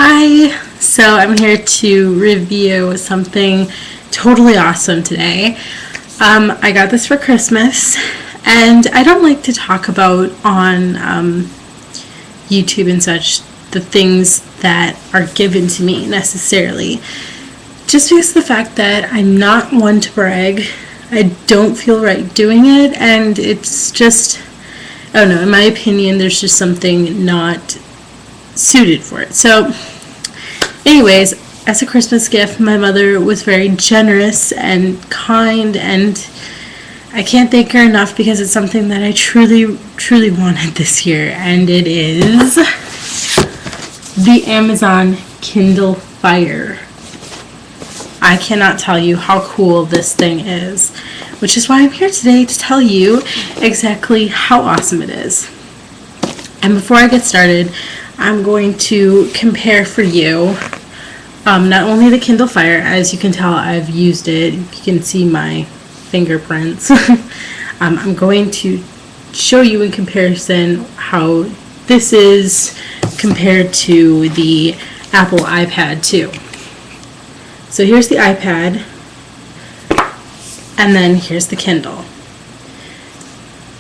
Hi, so I'm here to review something totally awesome today. I got this for Christmas, and I don't like to talk about on YouTube and such the things that are given to me necessarily, just because of the fact that I'm not one to brag. I don't feel right doing it, and it's just, I don't know, in my opinion, there's just something not suited for it. So anyways, as a Christmas gift, my mother was very generous and kind, and I can't thank her enough because it's something that I truly wanted this year, and it is the Amazon Kindle Fire. I cannot tell you how cool this thing is, which is why I'm here today to tell you exactly how awesome it is. And before I get started, I'm going to compare for you not only the Kindle Fire. As you can tell, I've used it. You can see my fingerprints. I'm going to show you in comparison how this is compared to the Apple iPad 2. So here's the iPad, and then here's the Kindle.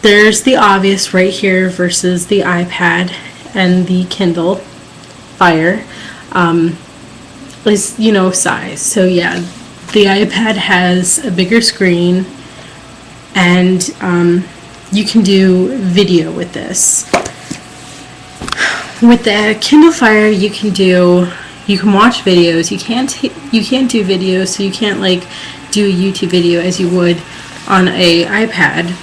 There's the obvious right here versus the iPad and the Kindle Fire is, size. So yeah, the iPad has a bigger screen, and you can do video with this. With the Kindle Fire, you can watch videos. You can't do videos, so you can't do a YouTube video as you would on a iPad.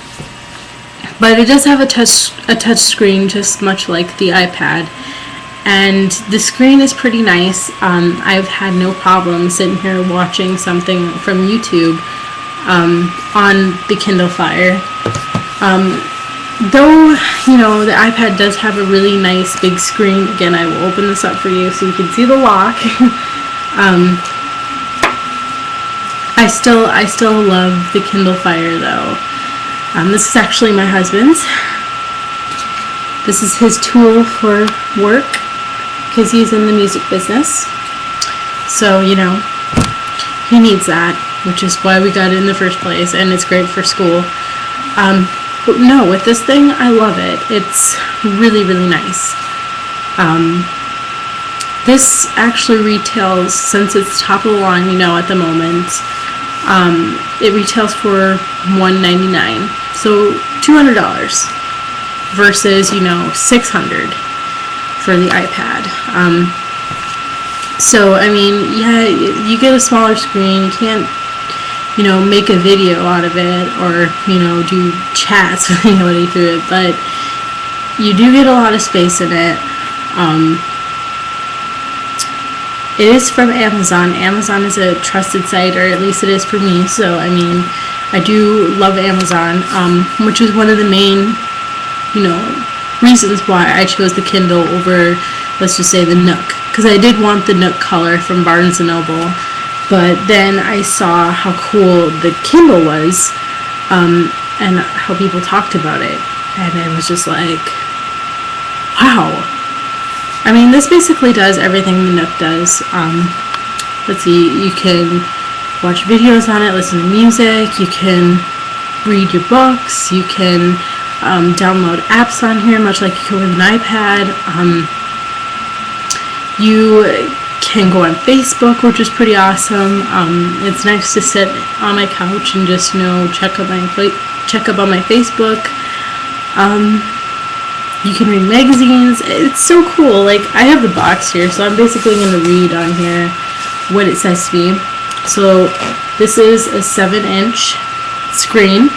But it does have a touch screen, just much like the iPad, and the screen is pretty nice. I've had no problem sitting here watching something from YouTube on the Kindle Fire. Though, the iPad does have a really nice big screen. Again, I will open this up for you so you can see the lock. I still love the Kindle Fire though. This is actually my husband's. This is his tool for work because he's in the music business. So, he needs that, which is why we got it in the first place, and it's great for school. But no, with this thing, I love it. It's really nice. This actually retails, since it's top of the line, at the moment, it retails for $199, so $200 versus $600 for the iPad. So I mean, yeah, you get a smaller screen. You can't make a video out of it or do chats with anybody through it, but you do get a lot of space in it. It is from Amazon. Amazon is a trusted site, or at least it is for me. So, I mean, I do love Amazon, which is one of the main, reasons why I chose the Kindle over, let's just say, the Nook. Because I did want the Nook color from Barnes & Noble, but then I saw how cool the Kindle was, and how people talked about it. And I was just like, wow. I mean, this basically does everything the Nook does. Let's see, you can watch videos on it, listen to music, you can read your books, you can download apps on here, much like you can with an iPad. You can go on Facebook, which is pretty awesome. It's nice to sit on my couch and just, check up on my Facebook. You can read magazines. It's so cool. I have the box here, so I'm basically going to read on here what it says to me. So this is a 7-inch screen.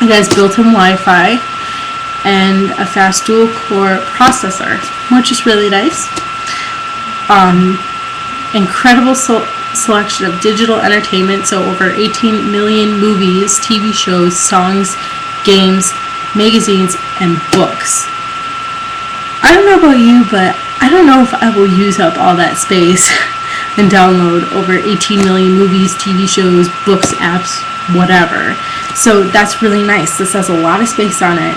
It has built-in Wi-Fi and a fast dual-core processor, which is really nice. Incredible selection of digital entertainment, so over 18 million movies, TV shows, songs, games, magazines, and books. I don't know about you, but I don't know if I will use up all that space and download over 18 million movies, TV shows, books, apps, whatever. So that's really nice. This has a lot of space on it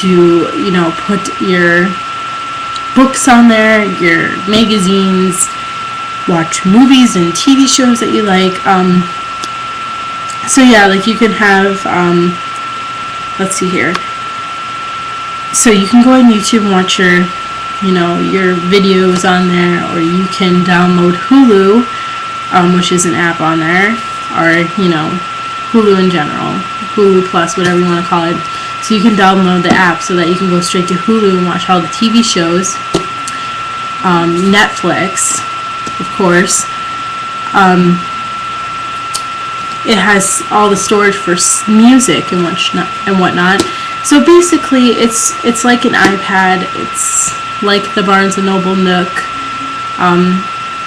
to, put your books on there, your magazines, watch movies and TV shows that you like. So yeah, like you can have, let's see here. So you can go on YouTube and watch your videos on there, or you can download Hulu, which is an app on there, or, Hulu in general, Hulu Plus, whatever you want to call it. So you can download the app so that you can go straight to Hulu and watch all the TV shows. Netflix, of course. It has all the storage for music and whatnot. So basically, it's like an iPad. It's like the Barnes & Noble Nook.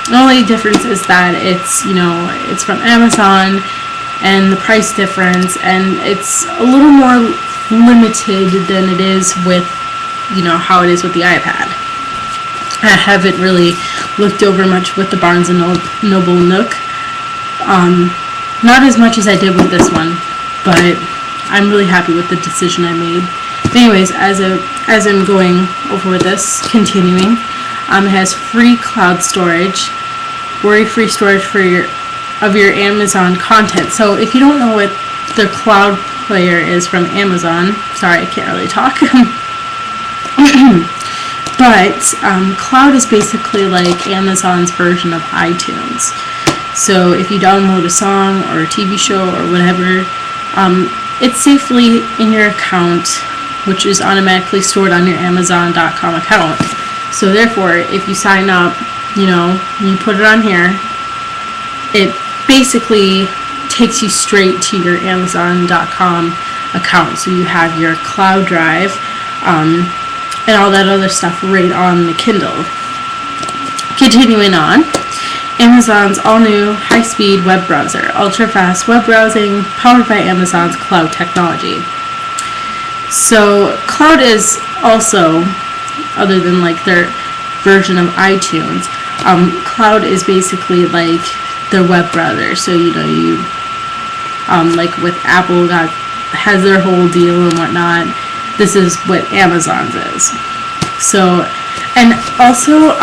The only difference is that it's from Amazon, and the price difference, and it's a little more limited than it is with, how it is with the iPad. I haven't really looked over much with the Barnes & Noble Nook. Not as much as I did with this one, but I'm really happy with the decision I made. But anyways, as I'm going over with this, continuing, it has free cloud storage, worry-free storage of your Amazon content. So if you don't know what the cloud player is from Amazon, sorry, I can't really talk. But cloud is basically like Amazon's version of iTunes. So if you download a song or a TV show or whatever, it's safely in your account, which is automatically stored on your Amazon.com account. So therefore, if you sign up, you put it on here, it basically takes you straight to your Amazon.com account. So you have your cloud drive and all that other stuff right on the Kindle. Continuing on, Amazon's all-new high-speed web browser, ultra-fast web browsing, powered by Amazon's cloud technology. So cloud is also, other than like their version of iTunes, cloud is basically like their web browser. So like with Apple has their whole deal and whatnot, this is what Amazon's is. So, and also,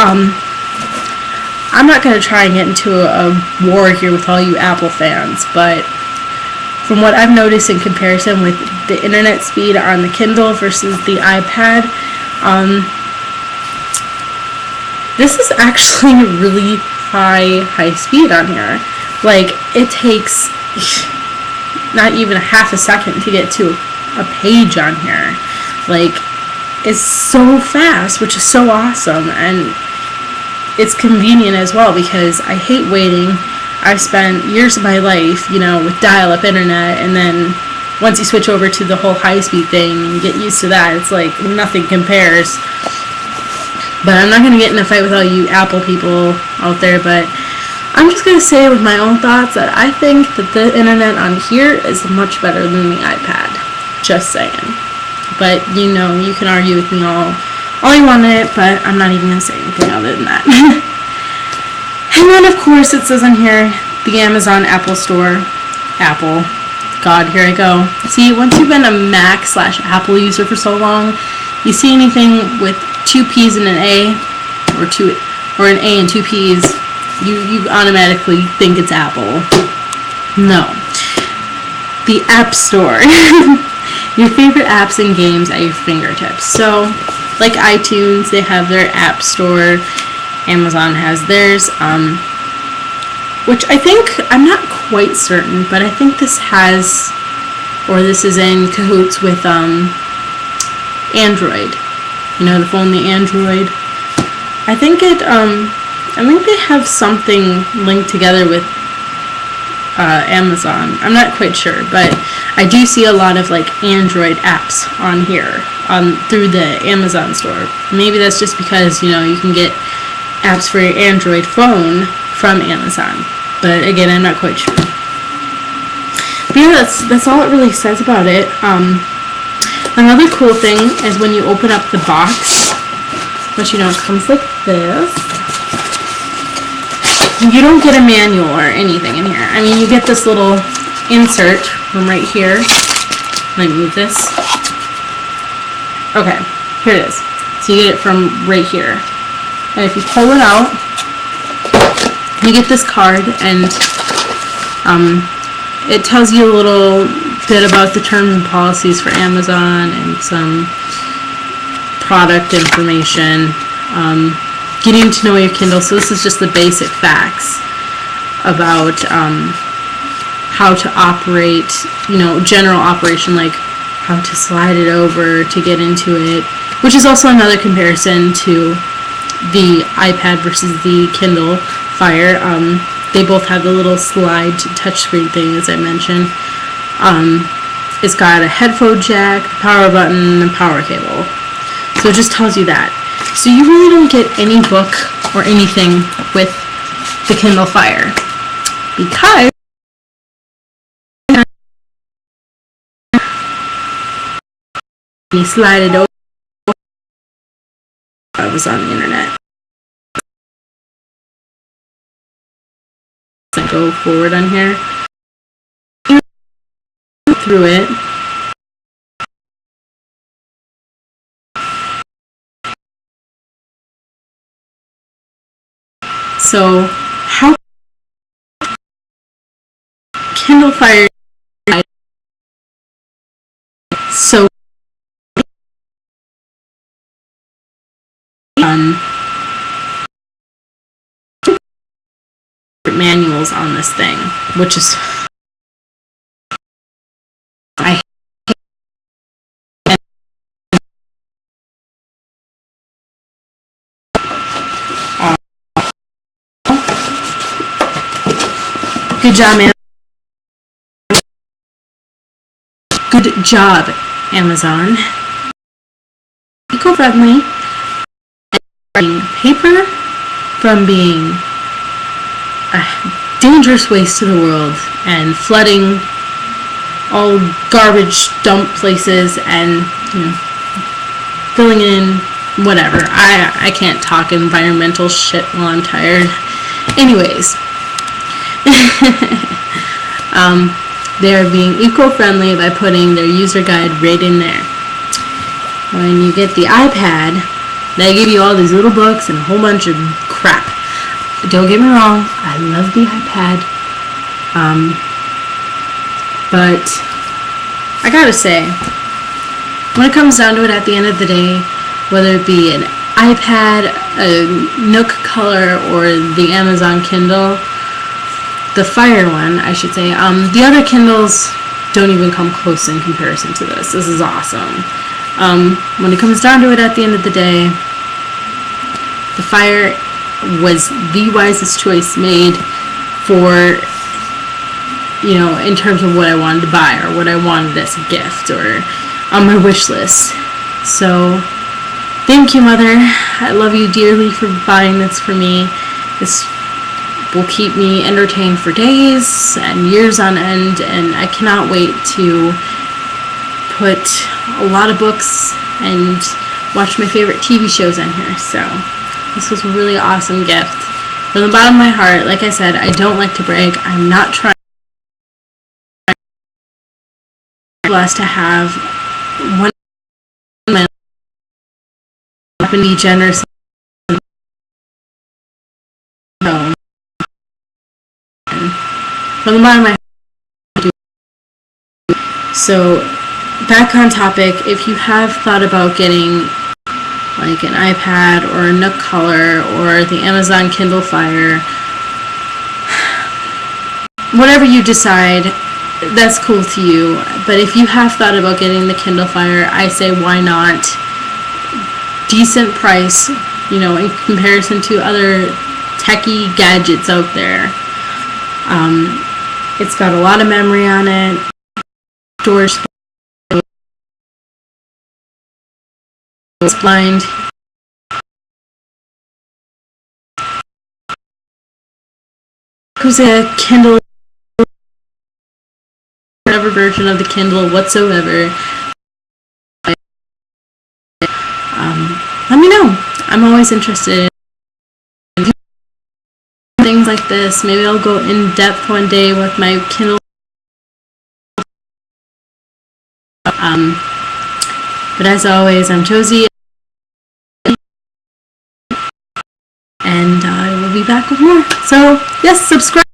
I'm not going to try and get into a war here with all you Apple fans, but from what I've noticed in comparison with the internet speed on the Kindle versus the iPad, this is actually really high speed on here. Like, it takes not even a half a second to get to a page on here. Like, it's so fast, which is so awesome, and it's convenient as well, because I hate waiting. I've spent years of my life, with dial-up internet, and then once you switch over to the whole high-speed thing and you get used to that, it's like nothing compares. But I'm not going to get in a fight with all you Apple people out there, but I'm just going to say with my own thoughts that I think that the internet on here is much better than the iPad. Just saying. But, you can argue with me all you want it, but I'm not even going to say anything other than that. And then, of course, it says on here, the Amazon Apple Store. Apple. God, here I go. See, once you've been a Mac/Apple user for so long, you see anything with 2 P's and an A, or an A and 2 P's, you automatically think it's Apple. No. The App Store. Your favorite apps and games at your fingertips. So, like iTunes, they have their App Store. Amazon has theirs, which I think, I'm not quite certain, but I think this is in cahoots with Android. The phone, the Android. I think they have something linked together with Amazon. I'm not quite sure, but I do see a lot of like Android apps on here through the Amazon store. Maybe that's just because you can get apps for your Android phone from Amazon, but again, I'm not quite sure. But yeah, that's all it really says about it. Another cool thing is when you open up the box, which it comes like this. You don't get a manual or anything in here. I mean, you get this little insert from right here. Let me move this. Okay, here it is. So So you get it from right here. And if you pull it out, you get this card, and it tells you a little bit about the terms and policies for Amazon and some product information, getting to know your Kindle. So this is just the basic facts about how to operate, general operation, like how to slide it over to get into it, which is also another comparison to the iPad versus the Kindle Fire. They both have the little slide touchscreen thing, as I mentioned. It's got a headphone jack, the power button, and power cable. So it just tells you that. So you really don't get any book or anything with the Kindle Fire, because you slide it over. I was on the internet. Go forward on here. Through it. So how Kindle Fire so manuals on this thing, which is I good job, man. Good job, Amazon. Eco-friendly, and paper from being a dangerous waste to the world and flooding all garbage dump places and filling in whatever. I can't talk environmental shit while I'm tired. Anyways, they are being eco-friendly by putting their user guide right in there. When you get the iPad, they give you all these little books and a whole bunch of crap. Don't get me wrong, I love the iPad, but I gotta say, when it comes down to it, at the end of the day, whether it be an iPad, a Nook Color, or the Amazon Kindle, the Fire one, I should say, the other Kindles don't even come close in comparison to this. This is awesome. When it comes down to it, at the end of the day, the Fire was the wisest choice made for, in terms of what I wanted to buy or what I wanted as a gift or on my wish list. So, thank you, Mother. I love you dearly for buying this for me. This will keep me entertained for days and years on end, and I cannot wait to put a lot of books and watch my favorite TV shows in here. So this was a really awesome gift. From the bottom of my heart, like I said, I don't like to brag. I'm not trying blessed to have one of my be generous. From the bottom of my heart. So back on topic, if you have thought about getting like an iPad or a Nook Color or the Amazon Kindle Fire, whatever you decide, that's cool to you. But if you have thought about getting the Kindle Fire, I say why not? Decent price, in comparison to other techie gadgets out there. It's got a lot of memory on it, storage, it's blind. Who's a Kindle, whatever version of the Kindle whatsoever, let me know. I'm always interested in things like this. Maybe I'll go in depth one day with my Kindle. But as always, I'm Josie. we'll be back with more. So yes, subscribe.